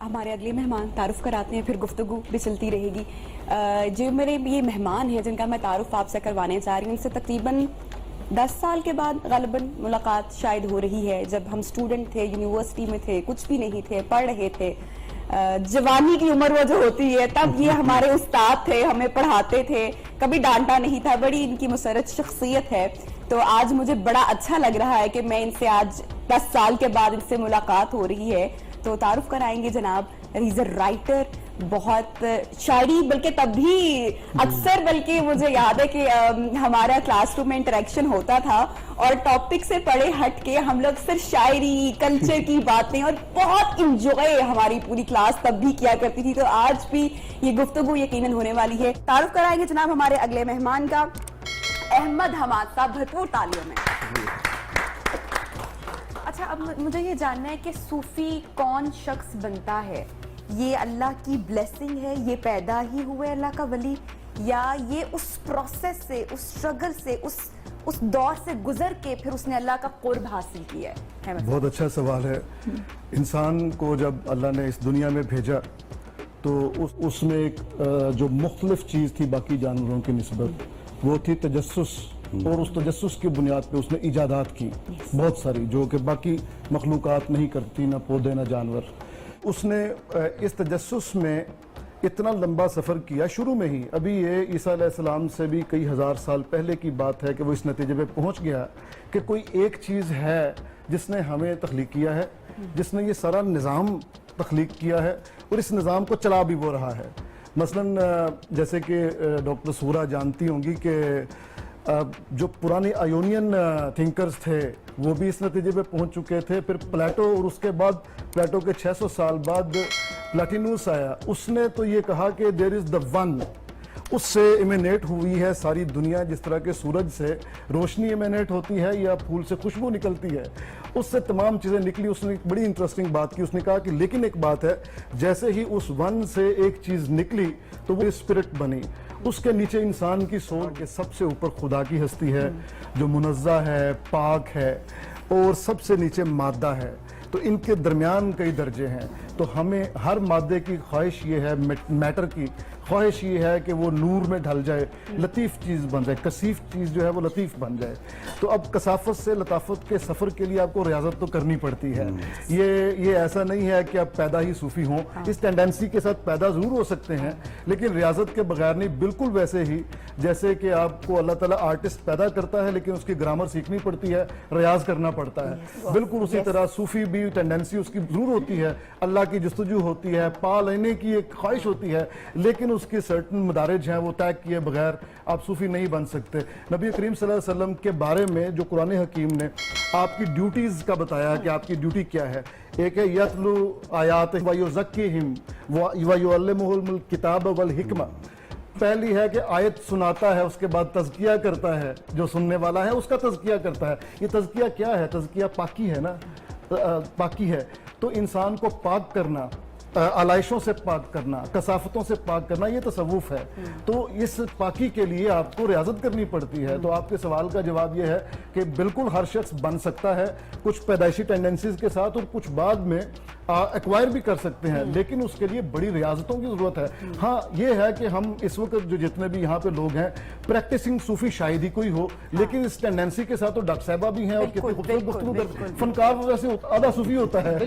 ہمارے اگلے مہمان تعارف کراتے ہیں، پھر گفتگو بھی چلتی رہے گی. جو میرے یہ مہمان ہیں جن کا میں تعارف آپ سے کروانے جا رہی ہوں، ان سے تقریباً 10 سال کے بعد غالباً ملاقات شاید ہو رہی ہے. جب ہم اسٹوڈنٹ تھے، یونیورسٹی میں تھے، کچھ بھی نہیں تھے، پڑھ رہے تھے، جوانی کی عمر وہ جو ہوتی ہے، تب یہ ہمارے استاد تھے، ہمیں پڑھاتے تھے، کبھی ڈانٹا نہیں تھا. بڑی ان کی مسرت شخصیت ہے. تو آج مجھے بڑا اچھا لگ رہا ہے کہ میں ان سے آج 10 سال کے بعد ان سے ملاقات ہو رہی ہے. تو تعارف کرائیں گے جناب. ہی رائٹر، بہت شاعری، بلکہ تب بھی اکثر، بلکہ مجھے یاد ہے کہ ہمارا کلاس روم میں انٹریکشن ہوتا تھا اور ٹاپک سے پڑے ہٹ کے ہم لوگ صرف شاعری، کلچر کی باتیں، اور بہت انجوائے ہماری پوری کلاس تب بھی کیا کرتی تھی. تو آج بھی یہ گفتگو یقیناً ہونے والی ہے. تعارف کرائیں گے جناب ہمارے اگلے مہمان کا. احمد حماد صاحب، بھرپور تالیوں میں. اچھا، اب مجھے یہ جاننا ہے کہ صوفی کون شخص بنتا ہے؟ یہ اللہ کی بلیسنگ ہے، یہ پیدا ہی ہوئے اللہ کا ولی، یا یہ اس پروسیس سے، اس اسٹرگل سے، اس دور سے گزر کے پھر اس نے اللہ کا قرب حاصل کیا ہے؟ بہت اچھا سوال ہے. انسان کو جب اللہ نے اس دنیا میں بھیجا تو اس میں ایک جو مختلف چیز تھی باقی جانوروں کی نسبت، وہ تھی تجسس. اور اس تجسس کی بنیاد پہ اس نے ایجادات کی بہت ساری، جو کہ باقی مخلوقات نہیں کرتی، نہ پودے نہ جانور. اس نے اس تجسس میں اتنا لمبا سفر کیا شروع میں ہی. ابھی یہ عیسیٰ علیہ السلام سے بھی کئی ہزار سال پہلے کی بات ہے کہ وہ اس نتیجے پہ پہنچ گیا کہ کوئی ایک چیز ہے جس نے ہمیں تخلیق کیا ہے، جس نے یہ سارا نظام تخلیق کیا ہے، اور اس نظام کو چلا بھی وہ رہا ہے. مثلاً جیسے کہ ڈاکٹر سورا جانتی ہوں گی کہ جو پرانے آیونین تھنکرز تھے وہ بھی اس نتیجے پہ پہنچ چکے تھے. پھر پلیٹو، اور اس کے بعد پلیٹو کے 600 سال بعد پلاٹینوس آیا. اس نے تو یہ کہا کہ دیر از دا ون. اس سے ایمینیٹ ہوئی ہے ساری دنیا، جس طرح کے سورج سے روشنی ایمینیٹ ہوتی ہے یا پھول سے خوشبو نکلتی ہے، اس سے تمام چیزیں نکلی. اس نے ایک بڑی انٹرسٹنگ بات کی. اس نے کہا کہ لیکن ایک بات ہے، جیسے ہی اس ون سے ایک چیز نکلی تو وہ اسپرٹ بنی. اس کے نیچے انسان کی سوچ کے سب سے اوپر خدا کی ہستی ہے جو منزہ ہے، پاک ہے، اور سب سے نیچے مادہ ہے. تو ان کے درمیان کئی درجے ہیں. تو ہمیں ہر مادے کی خواہش یہ ہے، میٹر کی خواہش یہ ہے کہ وہ نور میں ڈھل جائے، لطیف چیز بن جائے، کثیف چیز جو ہے وہ لطیف بن جائے. تو اب کثافت سے لطافت کے سفر کے لیے آپ کو ریاضت تو کرنی پڑتی ہے. یہ ایسا نہیں ہے کہ آپ پیدا ہی صوفی ہوں. اس ٹینڈنسی کے ساتھ پیدا ضرور ہو سکتے ہیں، لیکن ریاضت کے بغیر نہیں. بالکل ویسے ہی جیسے کہ آپ کو اللہ تعالیٰ آرٹسٹ پیدا کرتا ہے لیکن اس کی گرامر سیکھنی پڑتی ہے، ریاض کرنا پڑتا ہے. بالکل اسی طرح صوفی بھی ٹینڈنسی اس کی ضرور ہوتی ہے، اللہ کی جستجو ہوتی ہے، پا لینے کی ایک خواہش ہوتی ہے، لیکن اس کی سرٹن مدارج ہیں، وہ طے کیے بغیر آپ صوفی نہیں بن سکتے. نبی کریم صلی اللہ علیہ وسلم کے بارے میں جو قرآن حکیم نے آپ کی ڈیوٹیز کا بتایا کہ آپ کی ڈیوٹی کیا ہے، ایک ہے یتلو آیات ویزکیہم ویعلمہم الکتاب والحکمہ. پہلی ہے کہ آیت سناتا ہے، اس کے بعد تزکیہ کرتا ہے، جو سننے والا ہے اس کا تزکیہ کرتا ہے. یہ تزکیہ کیا ہے؟ تزکیہ پاکی ہے نا، پاکی ہے. تو انسان کو پاک کرنا، علائشوں سے پاک کرنا، کثافتوں سے پاک کرنا، یہ تصوف ہے. تو اس پاکی کے لیے آپ کو ریاضت کرنی پڑتی ہے. تو آپ کے سوال کا جواب یہ ہے کہ بالکل ہر شخص بن سکتا ہے، کچھ پیدائشی ٹینڈنسیز کے ساتھ اور کچھ بعد میں ایکوائر بھی کر سکتے ہیں، لیکن اس کے لیے بڑی ریاضتوں کی ضرورت ہے. ہاں یہ ہے کہ ہم اس وقت جو جتنے بھی یہاں پہ لوگ ہیں پریکٹسنگ صوفی شاید ہی کوئی ہو، لیکن اس ٹینڈنسی کے ساتھ تو ڈاکٹر صاحبہ بھی ہیں اور کتنی خوبصورت گفتگو کرتے ہیں. فنکار ویسے آدھا صوفی ہوتا ہے،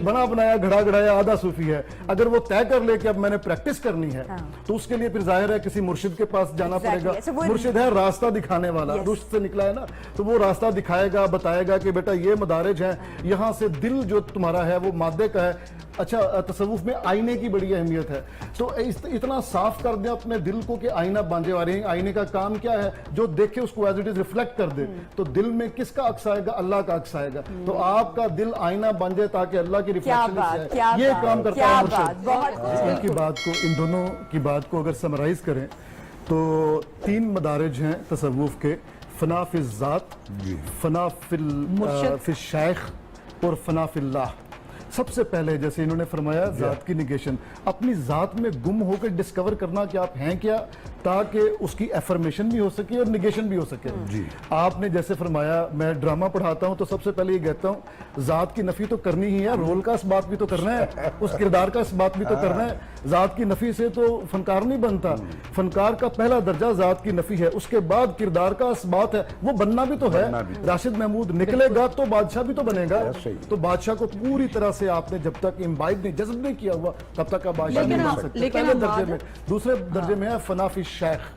بنا بنایا گھڑا گھڑایا آدھا صوفی ہے. اگر وہ طے کر لے کہ اب میں نے پریکٹس کرنی ہے تو اس کے لیے پھر ظاہر ہے کسی مرشد کے پاس جانا پڑے گا. مرشد ہے راستہ دکھانے والا، رشد سے نکلا ہے نا، تو وہ راستہ دکھائے گا، بتائے گا کہ بیٹا یہ مدارج ہیں، یہاں سے دل جو تمہارا ہے وہ مادے کا ہے. اچھا، تصوف میں آئینے کی بڑی اہمیت ہے. تو اتنا صاف کر دیں اپنے دل کو کہ آئینہ بن جائے. آئینے کا کام کیا ہے؟ جو دیکھے اس کو ایز اٹ از ریفلیکٹ کر دے. تو دل میں کس کا عکس آئے گا؟ اللہ کا عکس آئے گا. تو آپ کا دل آئینہ بن جائے تاکہ اللہ کی ریفلیکشن سے یہ کام کرتا ہے مرشد. ان کی بات کو، ان دونوں کی بات کو اگر سمرائز کریں تو 3 مدارج ہیں تصوف کے: فنا فی الذات، فنا فی الشیخ، اور فنا فی اللہ. سب سے پہلے جیسے انہوں نے فرمایا ذات کی نگیشن، اپنی ذات میں گم ہو کے ڈسکور کرنا کہ آپ ہیں کیا، تاکہ اس کی ایفرمیشن بھی ہو سکے اور نگیشن بھی ہو سکے. آپ نے جیسے فرمایا میں ڈرامہ پڑھاتا ہوں تو سب سے پہلے یہ کہتا ہوں ذات کی نفی تو کرنی ہی ہے، رول کا اس بات بھی تو کرنا ہے، اس کردار کا اس بات بھی تو کرنا ہے. ذات کی نفی سے تو فنکار نہیں بنتا، فنکار کا پہلا درجہ ذات کی نفی ہے، اس کے بعد کردار کا اس بات ہے، وہ بننا بھی تو ہے. راشد محمود نکلے گا تو بادشاہ بھی تو بنے گا. تو بادشاہ کو پوری طرح سے آپ نے جب تک امبائب نہیں، جذب نہیں کیا ہوا تب تک آپ بادشاہ نہیں بن سکتے. پہلے درجے میں. دوسرے درجے میں ہے فنا فی شیخ،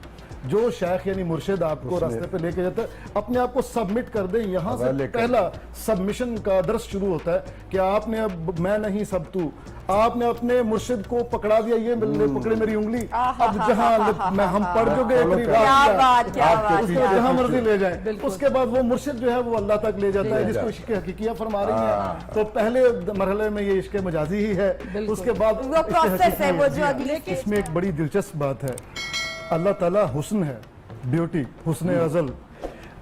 جو شیخ یعنی مرشد آپ کو راستے پہ لے کے جاتا ہے، اپنے آپ کو سبمٹ کر دیں. یہاں سے پہلا سبمیشن کا درس شروع ہوتا ہے کہ آپ نے اب میں نہیں سب تو، آپ نے اپنے مرشد کو پکڑا دیا، یہ پکڑے میری انگلی، اب جہاں میں ہم پڑھ جو گئے اپنی بات اس کو جہاں مرضی لے جائیں. اس کے بعد وہ مرشد جو ہے وہ اللہ تک لے جاتا ہے، جس کو عشق حقیقیہ فرما رہی ہیں. تو پہلے مرحلے میں یہ عشق مجازی ہی ہے، اس کے بعد اس میں ایک بڑی دلچسپ بات ہے. اللہ تعالیٰ حسن ہے، بیوٹی، حسن ازل.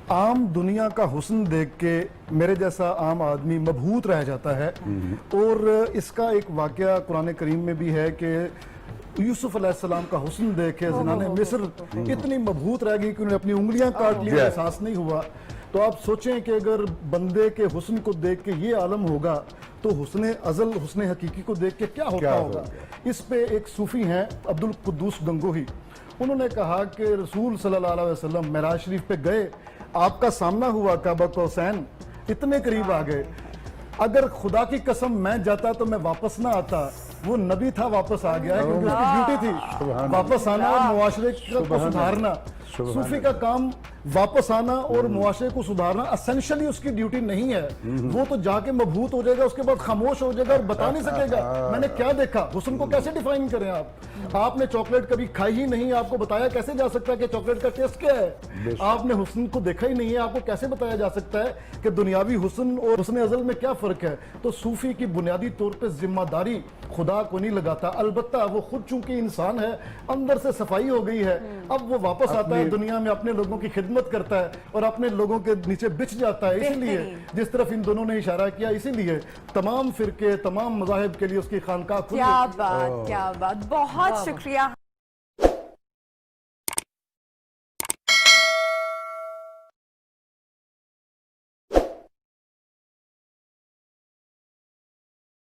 عام دنیا کا حسن دیکھ کے میرے جیسا عام آدمی مبہوت رہ جاتا ہے. اور اس کا ایک واقعہ قرآن کریم میں بھی ہے کہ یوسف علیہ السلام کا حسن دیکھ کے زنانِ مصر اتنی مبہوت رہ گئی کہ انہوں نے اپنی انگلیاں کاٹ لی، احساس نہیں ہوا. تو آپ سوچیں کہ اگر بندے کے حسن کو دیکھ کے یہ عالم ہوگا تو حسن ازل، حسن حقیقی کو دیکھ کے کیا ہوتا ہوگا. اس پہ ایک صوفی ہیں عبد القدوس گنگوہی، انہوں نے کہا کہ رسول صلی اللہ علیہ وسلم معراج شریف پہ گئے، آپ کا سامنا ہوا کعبہ قوسین، اتنے قریب آ گئے. اگر خدا کی قسم میں جاتا تو میں واپس نہ آتا. وہ نبی تھا، واپس آ گیا ہے کیونکہ اس کی ڈیوٹی تھی واپس آنا اور معاشرے کو سدھارنا. صوفی کا کام واپس آنا اور معاشرے کو سدھارنا اسینشلی اس کی ڈیوٹی نہیں ہے. وہ تو جا کے مبہوت ہو جائے گا، اس کے بعد خاموش ہو جائے گا اور بتا نہیں سکے گا میں نے کیا دیکھا. حسن کو کیسے ڈیفائن کریں آپ نے چاکلیٹ کبھی کھائی ہی نہیں، آپ کو بتایا کیسے جا سکتا ہے کہ چاکلیٹ کا ٹیسٹ کیا ہے. آپ نے حسن کو دیکھا ہی نہیں ہے، آپ کو کیسے بتایا جا سکتا ہے کہ دنیاوی حسن اور حسن ازل میں کیا فرق ہے. تو صوفی کی بنیادی طور پہ ذمہ داری خدا کو نہیں لگاتا. البتہ وہ خود چونکہ انسان ہے، اندر سے صفائی ہو گئی ہے، اب وہ واپس آتا ہے دنیا میں، اپنے لوگوں کی خدمت کرتا ہے اور اپنے لوگوں کے نیچے بچ جاتا ہے. اسی لیے جس طرف ان دونوں نے اشارہ کیا، اسی لیے تمام فرقے، تمام مذاہب کے لیے اس کی خانقاہ کھلی. کیا بات، کیا بات، بہت شکریہ.